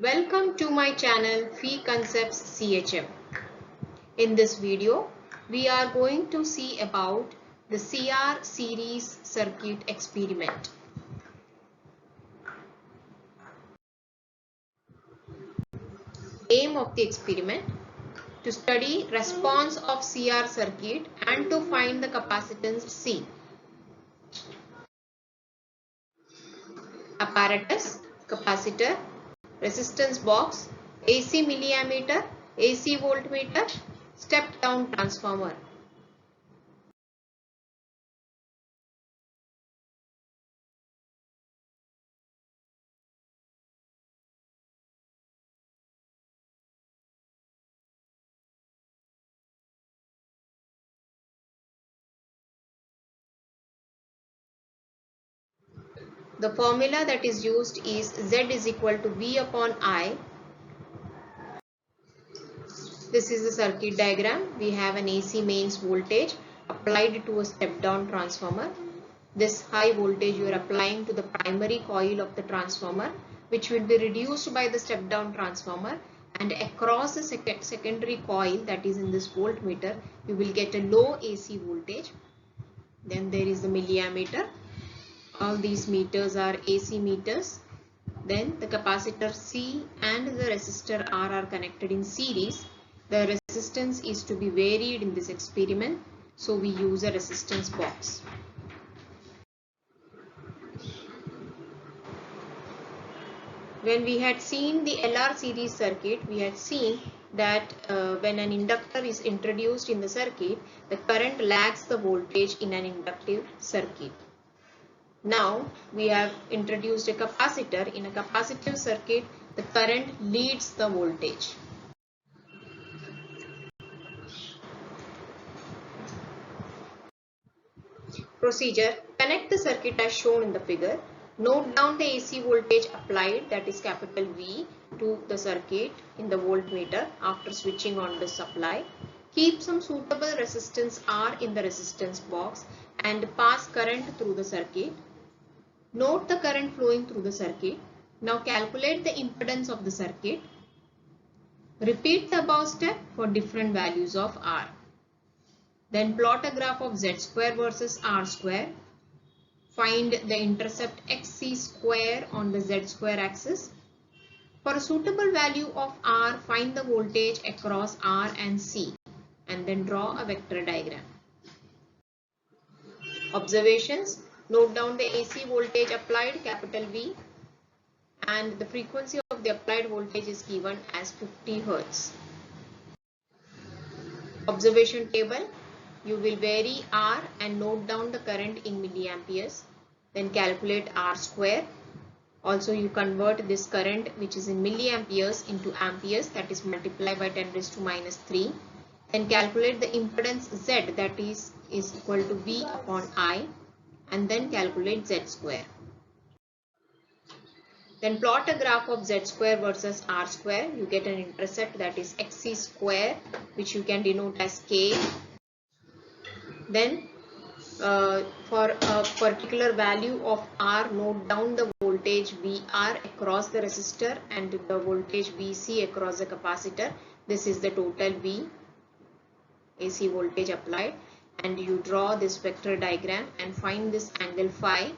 Welcome to my channel Phi Concepts CHM. In this video, we are going to see about the CR series circuit experiment. Aim of the experiment: to study response of CR circuit and to find the capacitance C. Apparatus: capacitor, resistance box, AC milliammeter, AC voltmeter, step down transformer. The formula that is used is Z is equal to V upon I. This is the circuit diagram. We have an AC mains voltage applied to a step down transformer. This high voltage you are applying to the primary coil of the transformer, which will be reduced by the step down transformer, and across the secondary coil, that is in this voltmeter, you will get a low AC voltage. Then there is the milliammeter. All these meters are AC meters. Then the capacitor C and the resistor R are connected in series. The resistance is to be varied in this experiment, so we use a resistance box. When we had seen the LR series circuit, we had seen that when an inductor is introduced in the circuit, the current lags the voltage in an inductive circuit. Now we have introduced a capacitor. In a capacitive circuit, the current leads the voltage. Procedure: connect the circuit as shown in the figure. Note down the AC voltage applied, that is capital V, to the circuit in the voltmeter after switching on the supply. Keep some suitable resistance R in the resistance box and pass current through the circuit. Note the current flowing through the circuit. Now calculate the impedance of the circuit. Repeat the above step for different values of R. Then plot a graph of Z square versus R square. Find the intercept XC square on the Z square axis. For a suitable value of R, find the voltage across R and C and then draw a vector diagram. Observations: note down the AC voltage applied, capital V, and the frequency of the applied voltage is given as 50 Hz. Observation table: you will vary R and note down the current in milliamperes. Then calculate R square. Also you convert this current which is in milliamperes into amperes, that is multiply by 10 raised to minus 3. Then calculate the impedance Z, that is equal to V upon I, and then calculate Z square. Then plot a graph of Z square versus R square. You get an intercept, that is XC square, which you can denote as K. Then for a particular value of R, note down the voltage VR across the resistor and the voltage VC across the capacitor. This is the total V, AC voltage applied, and you draw this vector diagram and find this angle phi.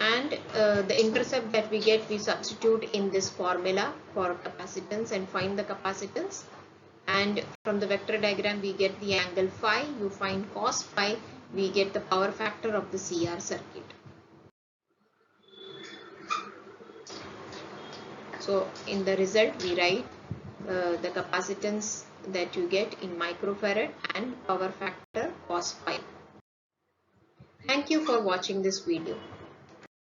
And the intercept that we get, we substitute in this formula for capacitance and find the capacitance. And from the vector diagram we get the angle phi, you find cos phi, we get the power factor of the CR circuit. So in the result we write the capacitance that you get in microfarad and power factor cos phi. Thank you for watching this video.